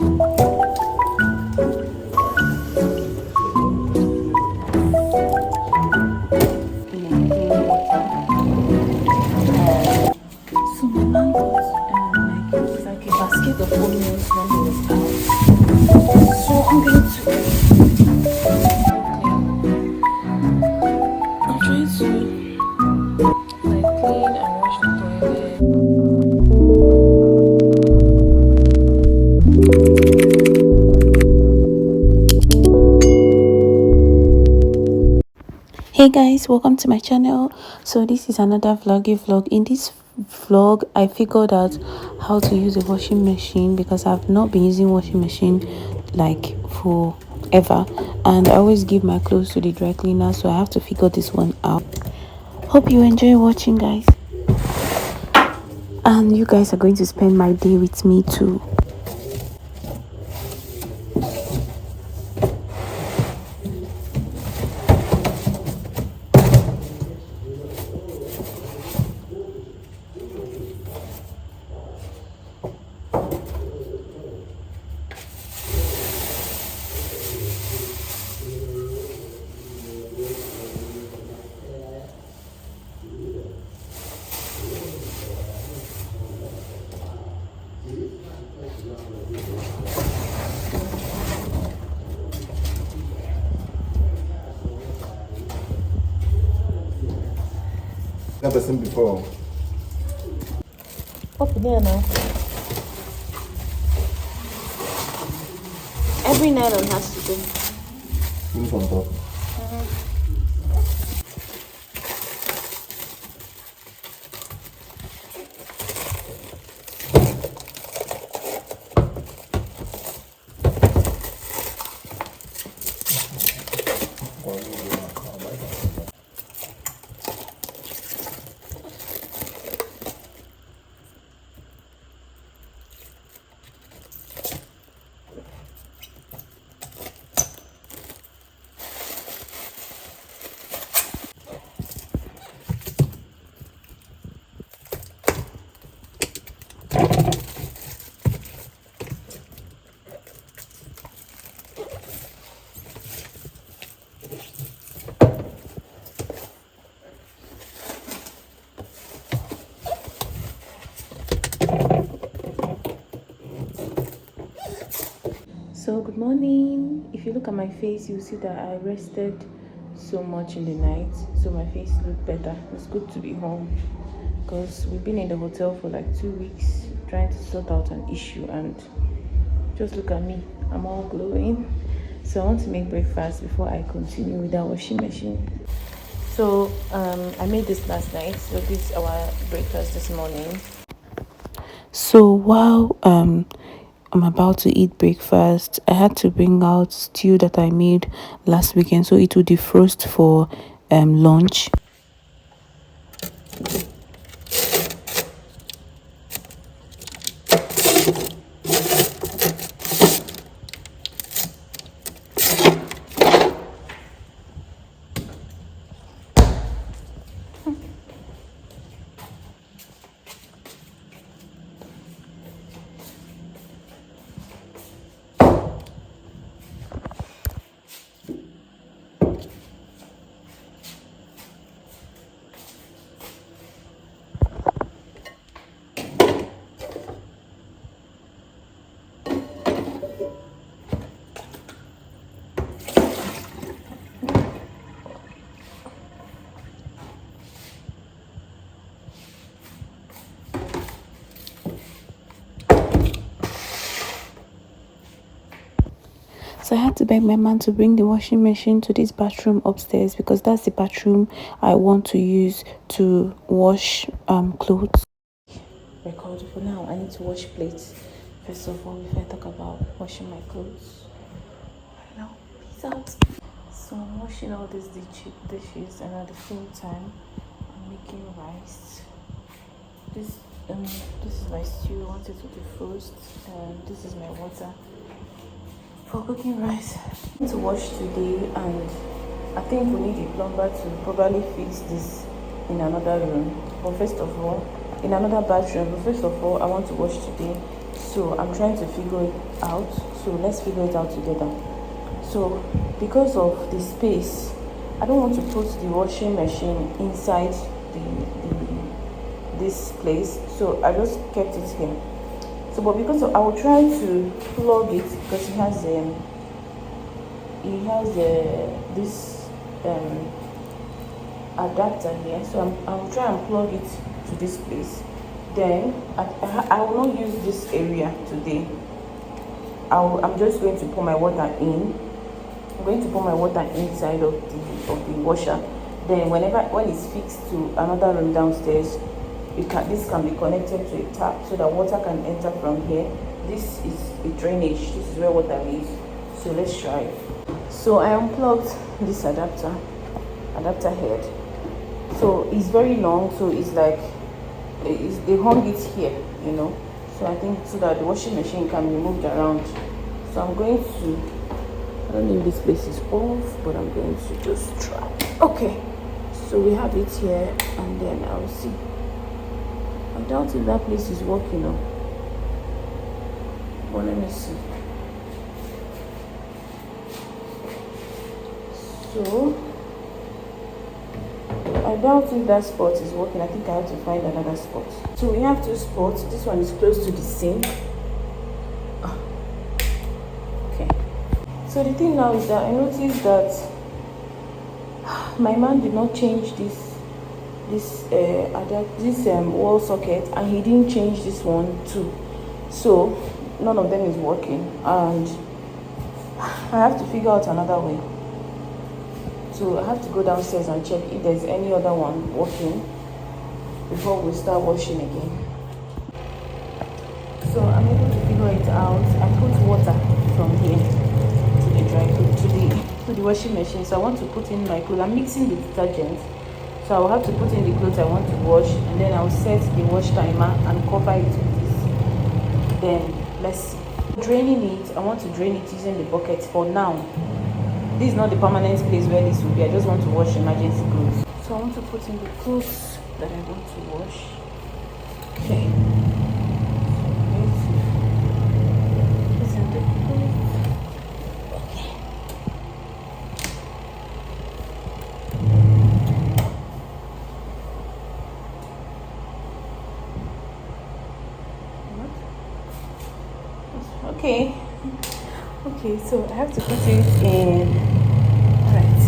So my man got like a basket of onions when he was out. So I'm going to I'm trying to like clean and wash the toilet. Hey guys, welcome to my channel. So this is another vlog. In this vlog I figured out how to use a washing machine because I've not been using washing machine like forever, and I always give my clothes to the dry cleaner, so I have to figure this one out. Hope you enjoy watching, guys, and you guys are going to spend my day with me too. Never seen before. Up there now. Every nylon has to do. Finish on top. So good morning. If you look at my face, you'll see that I rested so much in the night, so my face looked better. It's good to be home because we've been in the hotel for like 2 weeks trying to sort out an issue, and just look at me, I'm all glowing. So I want to make breakfast before I continue with that washing machine. So I made this last night, so this is our breakfast this morning. So while I'm about to eat breakfast, I had to bring out stew that I made last weekend, so it will defrost for lunch. So I had to beg my man to bring the washing machine to this bathroom upstairs because that's the bathroom I want to use to wash clothes. Record for now. I need to wash plates first of all if I talk about washing my clothes. Now, peace out. So I'm washing all these dishes, and at the same time I'm making rice. This is my stew. I want it to defrost, and this is my water for cooking rice. I need to wash today, and I think we need a plumber to probably fix this in another room. But first of all, in another bathroom. But first of all, I want to wash today So I'm trying to figure it out. So let's figure it out together. So because of the space, I don't want to put the washing machine inside this place, so I just kept it here. So but because I will try to plug it, because it has this adapter here, so I'll try and plug it to this place. Then I will not use this area today. I'm just going to pour my water in. I'm going to pour my water inside of the washer. Then when it's fixed to another room downstairs, this can be connected to a tap so that water can enter from here. This is a drainage. This is where water is. So let's try it. So I unplugged this adapter head. So it's very long, so it's like they hung it here, you know. So I think so that the washing machine can be moved around. So I'm going to, I don't know if this place is off, but I'm going to just try. Okay, so we have it here, and then I'll see. I doubt if that place is working now. But let me see. So I doubt if that spot is working. I think I have to find another spot. So we have two spots. This one is close to the sink. Okay. So the thing now is that I noticed that my man did not change this wall socket, and he didn't change this one too. So none of them is working, and I have to figure out another way. So I have to go downstairs and check if there's any other one working before we start washing again. So I'm able to figure it out. I put water from here to the washing machine. So I want to put in my clothes. I'm mixing the detergent. So I will have to put in the clothes I want to wash, and then I'll set the wash timer and cover it with this. Then let's see. Draining it, I want to drain it using the bucket for now. This is not the permanent place where this will be. I just want to wash emergency clothes. So I want to put in the clothes that I want to wash. Okay. Put in the clothes. Okay. What? Okay. Okay, so I have to put it in. Right.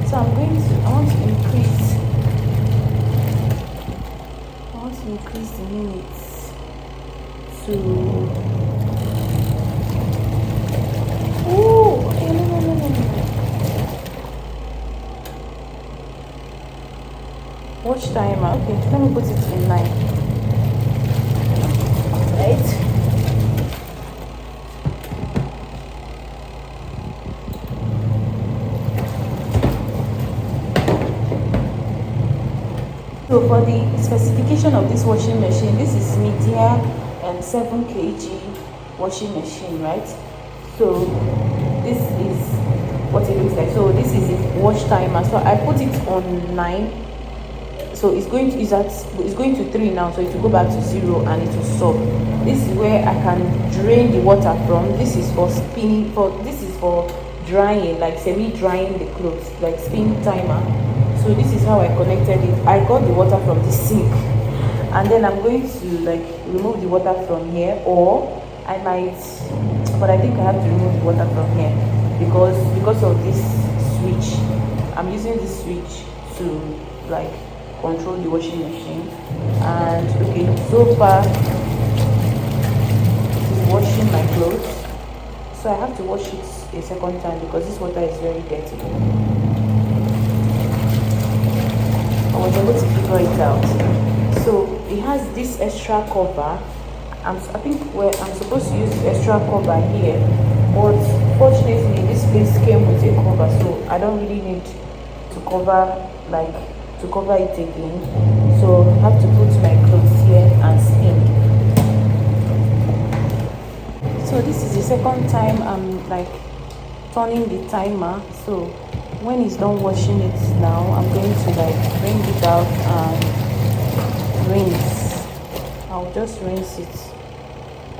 So I want to increase the minutes to. Watch timer. Okay, let me put it in 9. Right. So for the specification of this washing machine, this is MIDEA 7kg washing machine, right? So this is what it looks like. So this is its wash timer. So I put it on 9. So it's going to 3 now, so it will go back to 0 and it will stop. This is where I can drain the water from. This is for spinning, this is for drying, like semi-drying the clothes, like spin timer. So this is how I connected it. I got the water from the sink, and then I'm going to like remove the water from here, or I might, but I think I have to remove the water from here because of this switch. I'm using this switch to like control the washing machine. And okay, so far it is washing my clothes, so I have to wash it a second time because this water is very dirty. I was able to figure it out. So it has this extra cover. I think where I'm supposed to use the extra cover here, but fortunately this place came with a cover, so I don't really need to cover it again. So I have to put my clothes here and spin. So this is the second time I'm like turning the timer. So when it's done washing it now, I'm going to like bring it out and rinse. I'll just rinse it.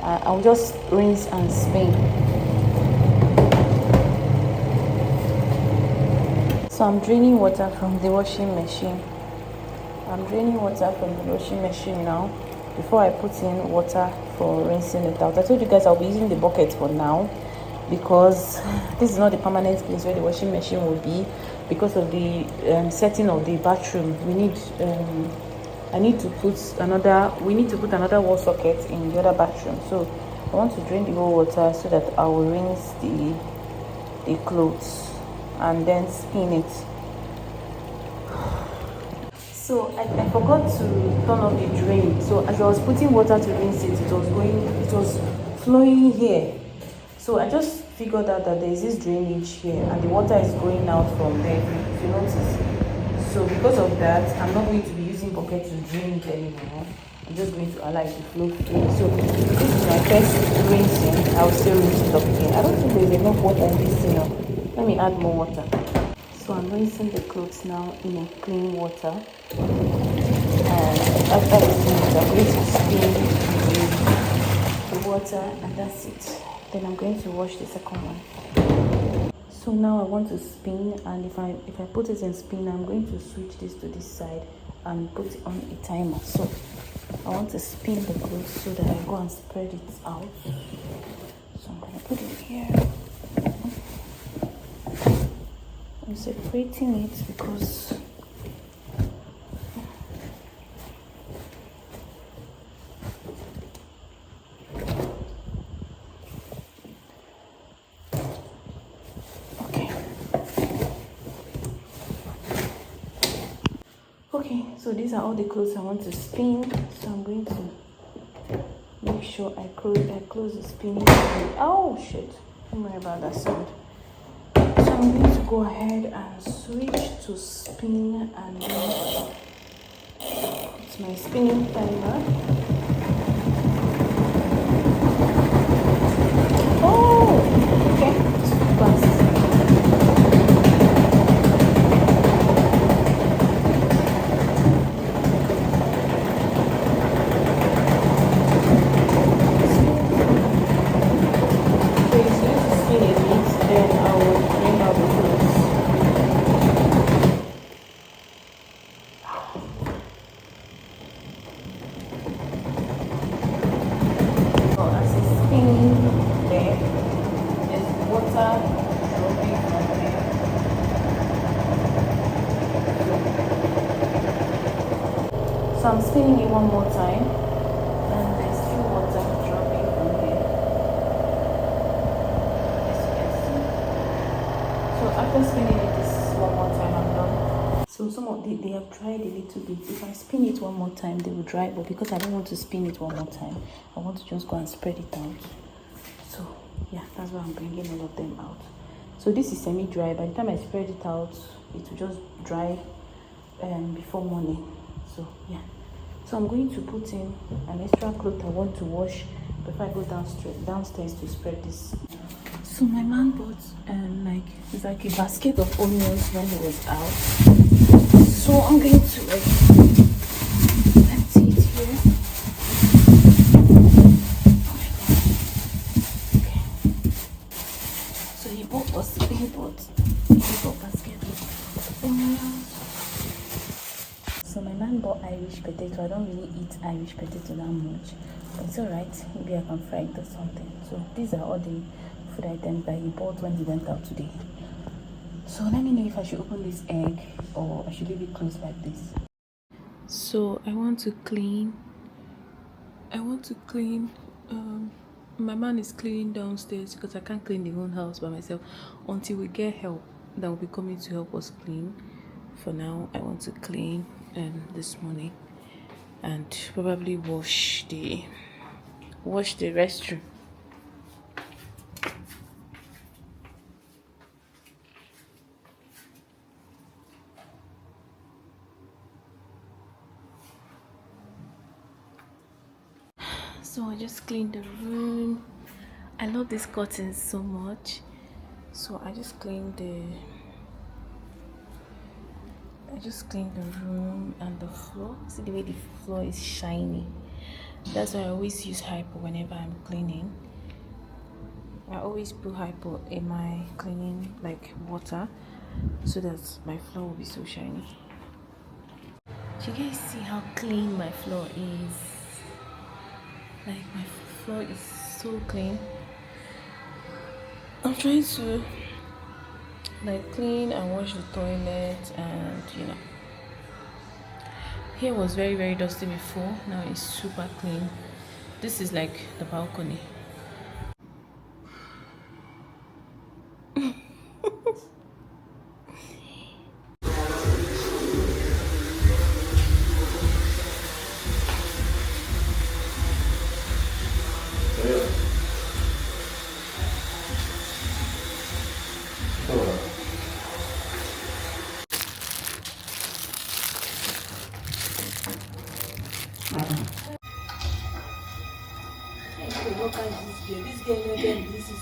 I'll just rinse and spin. So I'm draining water from the washing machine. I'm draining water from the washing machine now before I put in water for rinsing it out. I told you guys I'll be using the bucket for now because this is not the permanent place where the washing machine will be because of the setting of the bathroom. We need we need to put another wall socket in the other bathroom. So I want to drain the whole water so that I will rinse the clothes and then spin it. So I forgot to turn off the drain. So as I was putting water to rinse it, it was flowing here. So I just figured out that there is this drainage here and the water is going out from there, if you notice. So because of that, I'm not going to be using bucket to drain it anymore. I'm just going to allow it to flow through. So this is my first rinsing. I'll still rinse it up again. I don't think there's enough water in this thing now. Let me add more water. So I'm rinsing the clothes now in a clean water. And after rinsing it, I'm going to spin the water and that's it. Then I'm going to wash the second one. So now I want to spin, and if I put it in spin, I'm going to switch this to this side and put it on a timer. So I want to spin the clothes so that I go and spread it out. So I'm going to put it here. I'm separating it because okay, so these are all the clothes I want to spin. So I'm going to make sure I close the spinning. Oh shit, don't worry about that sound. So I'm going to go ahead and switch to spin and then it's my spinning timer. Oh, okay, it's fast. So I'm spinning it one more time, and there's still water dropping from here. As you can see. So after spinning it this one more time, I'm done. So some of they have dried a little bit. If I spin it one more time, they will dry. But because I don't want to spin it one more time, I want to just go and spread it out. So yeah, that's why I'm bringing all of them out. So this is semi-dry. By the time I spread it out, it will just dry before morning. So yeah, so I'm going to put in an extra cloth I want to wash before I go downstairs to spread this. So my man bought it's like a basket of onions when he was out. So I'm going to empty it here. Oh my god. Okay. So he bought a basket of onions. So my man bought Irish potato. I don't really eat Irish potato that much, but it's alright. Maybe I can fry it or something. So these are all the food items that he bought when he went out today. So let me know if I should open this egg or I should leave it closed like this. So I want to clean. My man is cleaning downstairs because I can't clean the whole house by myself until we get help that will be coming to help us clean. For now, I want to clean this morning and probably wash the restroom. So I just cleaned the room I love this curtain so much. So I just cleaned the room and the floor. See the way the floor is shiny. That's why I always use hypo whenever I'm cleaning. I always put hypo in my cleaning like water so that my floor will be so shiny. Do you guys see how clean my floor is? Like my floor is so clean. I'm trying to like clean and wash the toilet, and here was very dusty before. Now it's super clean. This is like the balcony. This girl no get this is.